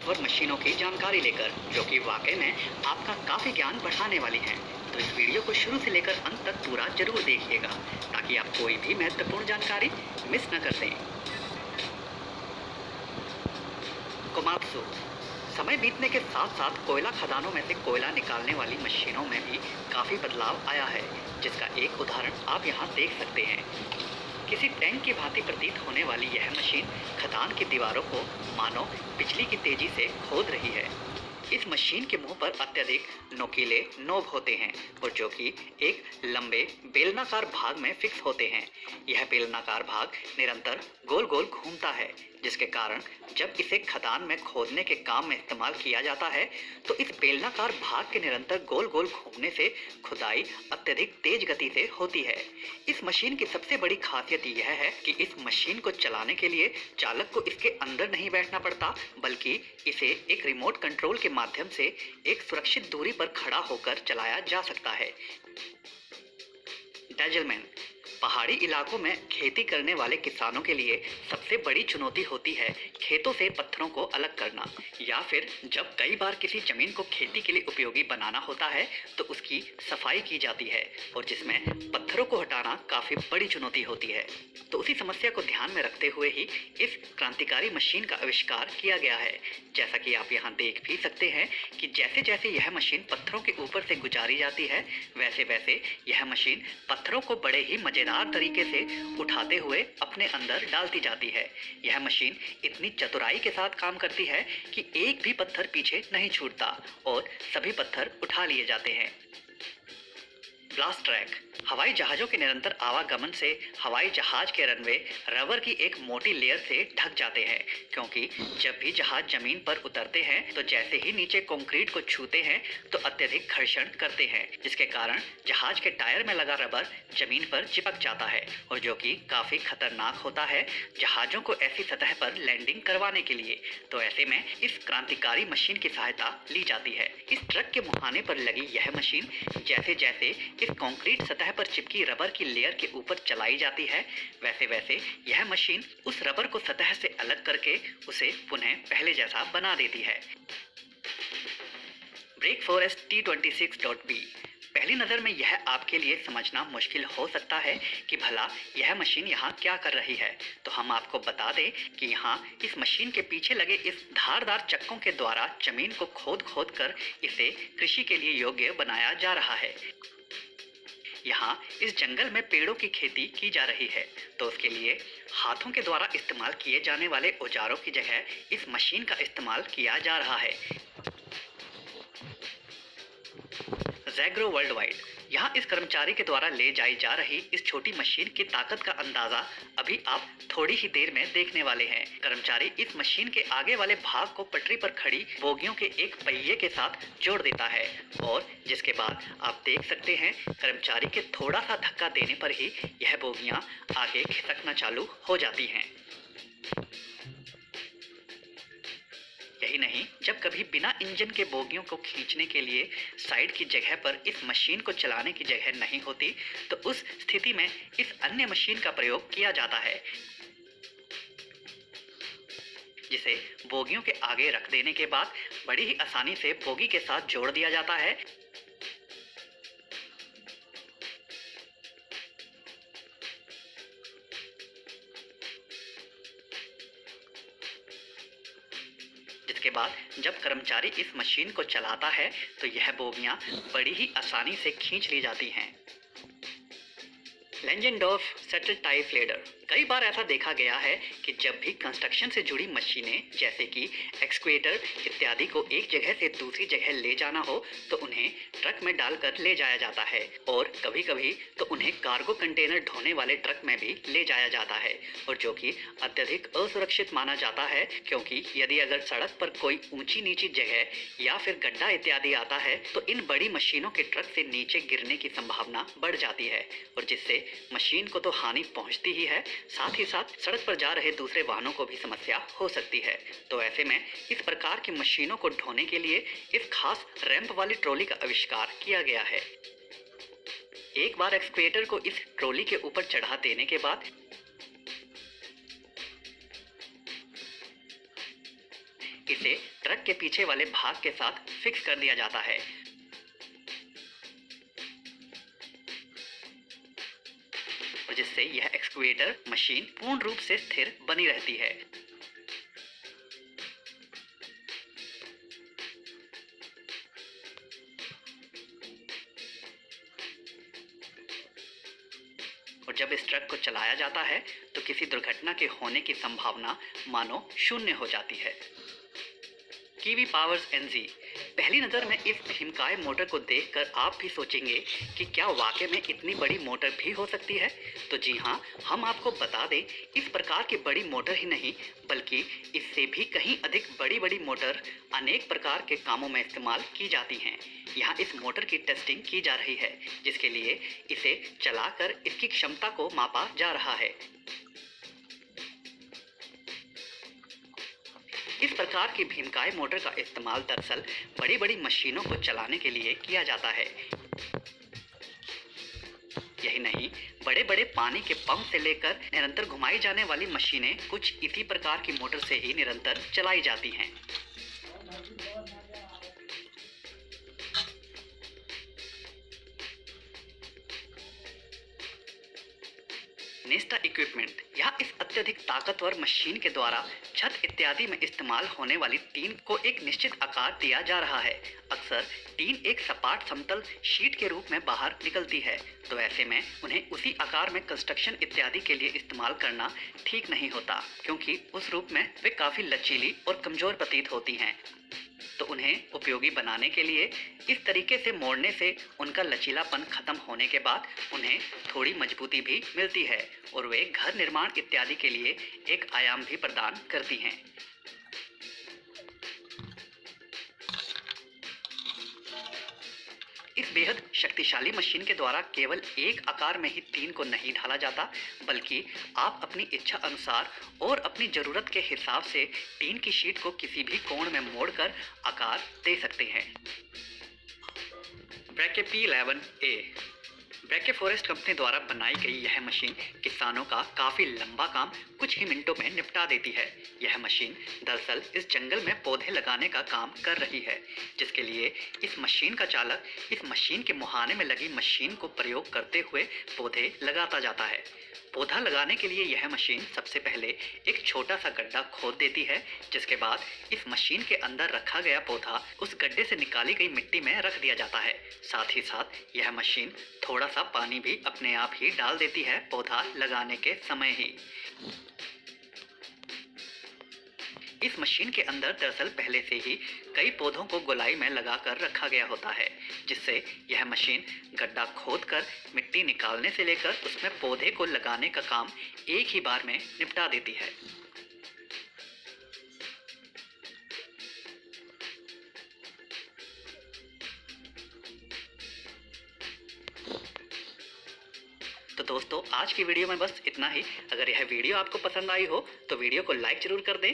और मशीनों की जानकारी लेकर, जो कि वाकई में आपका काफ़ी ज्ञान बढ़ाने वाली हैं। तो इस वीडियो को शुरू से लेकर अंत तक पूरा जरूर देखिएगा, ताकि आप कोई भी महत्वपूर्ण जानकारी मिस न कर दें। कोमात्सु। समय बीतने के साथ साथ कोयला खदानों में से कोयला निकालने वाली मशीनों में भी काफ़ी बदलाव आया है, जिसका एक उदाहरण आप यहाँ देख सकते हैं। किसी टैंक की भांति प्रतीत होने वाली यह मशीन खदान की दीवारों को मानो बिजली की तेजी से खोद रही है। इस मशीन के मुंह पर अत्यधिक नोकीले नोब होते हैं, और जो कि एक लंबे बेलनाकार भाग में फिक्स होते हैं। यह बेलनाकार भाग निरंतर गोल गोल घूमता है, जिसके कारण जब इसे खदान में खोदने के काम में इस्तेमाल किया जाता है तो इस बेलनाकार भाग के निरंतर गोल गोल घूमने से खुदाई अत्यधिक तेज गति से होती है। इस मशीन की सबसे बड़ी खासियत यह है कि इस मशीन को चलाने के लिए चालक को इसके अंदर नहीं बैठना पड़ता, बल्कि इसे एक रिमोट कंट्रोल के माध्यम से एक सुरक्षित दूरी पर खड़ा होकर चलाया जा सकता है। डैजलमैन। पहाड़ी इलाकों में खेती करने वाले किसानों के लिए सबसे बड़ी चुनौती होती है खेतों से पत्थरों को अलग करना, या फिर जब कई बार किसी जमीन को खेती के लिए उपयोगी बनाना होता है तो उसकी सफाई की जाती है, और जिसमें पत्थरों को हटाना काफ़ी बड़ी चुनौती होती है। तो उसी समस्या को ध्यान में रखते हुए ही इस क्रांतिकारी मशीन का आविष्कार किया गया है। जैसा कि आप यहाँ देख भी सकते हैं कि जैसे जैसे यह मशीन पत्थरों के ऊपर से गुजारी जाती है, वैसे वैसे यह मशीन पत्थरों को बड़े ही मजेदार तरीके से उठाते हुए अपने अंदर डालती जाती है। यह मशीन इतनी चतुराई के साथ काम करती है कि एक भी पत्थर पीछे नहीं छूटता और सभी पत्थर उठा लिए जाते हैं। Blast track. हवाई जहाज़ों के निरंतर आवागमन से हवाई जहाज के रनवे रबर की एक मोटी लेयर से ढक जाते हैं, क्योंकि जब भी जहाज जमीन पर उतरते हैं तो जैसे ही नीचे कंक्रीट को छूते हैं तो अत्यधिक घर्षण करते हैं, जिसके कारण जहाज के टायर में लगा रबर जमीन पर चिपक जाता है, और जो कि काफ़ी खतरनाक होता है जहाज़ों को ऐसी सतह पर लैंडिंग करवाने के लिए। तो ऐसे में इस क्रांतिकारी मशीन की सहायता ली जाती है। इस ट्रक के मुहाने पर लगी यह मशीन जैसे जैसे इस कंक्रीट सतह पर चिपकी रबर की लेयर के ऊपर चलाई जाती है, वैसे वैसे यह मशीन उस रबर को सतह से अलग करके उसे पुनः पहले जैसा बना देती है। Break forest T26.B। पहली नज़र में यह आपके लिए समझना मुश्किल हो सकता है कि भला यह मशीन यहाँ क्या कर रही है। तो हम आपको बता दें कि यहाँ इस मशीन के पीछे लगे इस धारदार चक्कों के द्वारा जमीन को खोद खोद कर इसे कृषि के लिए योग्य बनाया जा रहा है। यहाँ इस जंगल में पेड़ों की खेती की जा रही है, तो उसके लिए हाथों के द्वारा इस्तेमाल किए जाने वाले औजारों की जगह इस मशीन का इस्तेमाल किया जा रहा है। ज़ैग्रो वर्ल्ड वाइड। यहाँ इस कर्मचारी के द्वारा ले जाई जा रही इस छोटी मशीन की ताकत का अंदाज़ा अभी आप थोड़ी ही देर में देखने वाले हैं। कर्मचारी इस मशीन के आगे वाले भाग को पटरी पर खड़ी बोगियों के एक पहिए के साथ जोड़ देता है, और जिसके बाद आप देख सकते हैं कर्मचारी के थोड़ा सा धक्का देने पर ही यह बोगियां आगे खिसकना चालू हो जाती हैं। यही नहीं, जब कभी बिना इंजन के बोगियों को खींचने के लिए साइड की जगह पर इस मशीन को चलाने की जगह नहीं होती, तो उस स्थिति में इस अन्य मशीन का प्रयोग किया जाता है, जिसे बोगियों के आगे रख देने के बाद बड़ी ही आसानी से बोगी के साथ जोड़ दिया जाता है। जिसके बाद जब कर्मचारी इस मशीन को चलाता है तो यह बोगियां बड़ी ही आसानी से खींच ली जाती हैं। लेंजेंडोर्फ सेटल टाइप लेडर। कई बार ऐसा देखा गया है कि जब भी कंस्ट्रक्शन से जुड़ी मशीनें जैसे कि एक्सक्वेटर इत्यादि को एक जगह से दूसरी जगह ले जाना हो तो उन्हें ट्रक में डालकर ले जाया जाता है, और कभी कभी तो उन्हें कार्गो कंटेनर ढोने वाले ट्रक में भी ले जाया जाता है, और जो कि अत्यधिक असुरक्षित माना जाता है, क्योंकि यदि अगर सड़क पर कोई ऊंची नीची जगह या फिर गड्ढा इत्यादि आता है तो इन बड़ी मशीनों के ट्रक से नीचे गिरने की संभावना बढ़ जाती है, और जिससे मशीन को तो हानि पहुंचती ही है, साथ ही साथ सड़क पर जा रहे दूसरे वाहनों को भी समस्या हो सकती है। तो ऐसे में इस प्रकार की मशीनों को ढोने के लिए इस खास रैंप वाली ट्रॉली का आविष्कार किया गया है। एक बार एक्सक्वेटर को इस ट्रॉली के ऊपर चढ़ा देने के बाद इसे ट्रक के पीछे वाले भाग के साथ फिक्स कर दिया जाता है और जिससे यह एक्सकवेटर मशीन पूर्ण रूप से स्थिर बनी रहती है। और जब इस ट्रक को चलाया जाता है तो किसी दुर्घटना के होने की संभावना मानो शून्य हो जाती है। कीवी पावर्स एनजी। पहली नज़र में इस भीमकाय मोटर को देखकर आप भी सोचेंगे कि क्या वाकई में इतनी बड़ी मोटर भी हो सकती है? तो जी हाँ, हम आपको बता दें, इस प्रकार की बड़ी मोटर ही नहीं बल्कि इससे भी कहीं अधिक बड़ी बड़ी मोटर अनेक प्रकार के कामों में इस्तेमाल की जाती हैं। यहाँ इस मोटर की टेस्टिंग की जा रही है, जिसके लिए इसे चलाकर इसकी क्षमता को मापा जा रहा है। इस प्रकार की भीमकाय मोटर का इस्तेमाल दरअसल बड़ी बड़ी मशीनों को चलाने के लिए किया जाता है। यही नहीं, बड़े बड़े पानी के पंप से लेकर निरंतर घुमाई जाने वाली मशीनें कुछ इसी प्रकार की मोटर से ही निरंतर चलाई जाती हैं। नेस्टा इक्विपमेंट। यहाँ इस अत्यधिक ताकतवर मशीन के द्वारा छत इत्यादि में इस्तेमाल होने वाली टीन को एक निश्चित आकार दिया जा रहा है। अक्सर टीन एक सपाट समतल शीट के रूप में बाहर निकलती है, तो ऐसे में उन्हें उसी आकार में कंस्ट्रक्शन इत्यादि के लिए इस्तेमाल करना ठीक नहीं होता, क्योंकि उस रूप में वे काफ़ी लचीली और कमज़ोर प्रतीत होती हैं। तो उन्हें उपयोगी बनाने के लिए इस तरीके से मोड़ने से उनका लचीलापन खत्म होने के बाद उन्हें थोड़ी मजबूती भी मिलती है और वे घर निर्माण इत्यादि के लिए एक आयाम भी प्रदान करती हैं। इस बेहद शक्तिशाली मशीन के द्वारा केवल एक आकार में ही टीन को नहीं ढाला जाता, बल्कि आप अपनी इच्छा अनुसार और अपनी ज़रूरत के हिसाब से टीन की शीट को किसी भी कोण में मोड़कर आकार दे सकते हैं। ब्रैके P11A। ब्रैके फॉरेस्ट कंपनी द्वारा बनाई गई यह मशीन किसानों का काफ़ी लंबा काम कुछ ही मिनटों में निपटा देती है। यह मशीन दरअसल इस जंगल में पौधे लगाने का काम कर रही है, जिसके लिए इस मशीन का चालक इस मशीन के मुहाने में लगी मशीन को प्रयोग करते हुए पौधे लगाता जाता है। पौधा लगाने के लिए यह मशीन सबसे पहले एक छोटा सा गड्ढा खोद देती है, जिसके बाद इस मशीन के अंदर रखा गया पौधा उस गड्ढे से निकाली गई मिट्टी में रख दिया जाता है। साथ ही साथ यह मशीन थोड़ा सा पानी भी अपने आप ही डाल देती है पौधा लगाने के समय ही। इस मशीन के अंदर दरअसल पहले से ही कई पौधों को गोलाई में लगाकर रखा गया होता है, जिससे यह मशीन गड्ढा खोदकर मिट्टी निकालने से लेकर उसमें पौधे को लगाने का काम एक ही बार में निपटा देती है। तो दोस्तों, आज की वीडियो में बस इतना ही। अगर यह वीडियो आपको पसंद आई हो तो वीडियो को लाइक जरूर कर दें।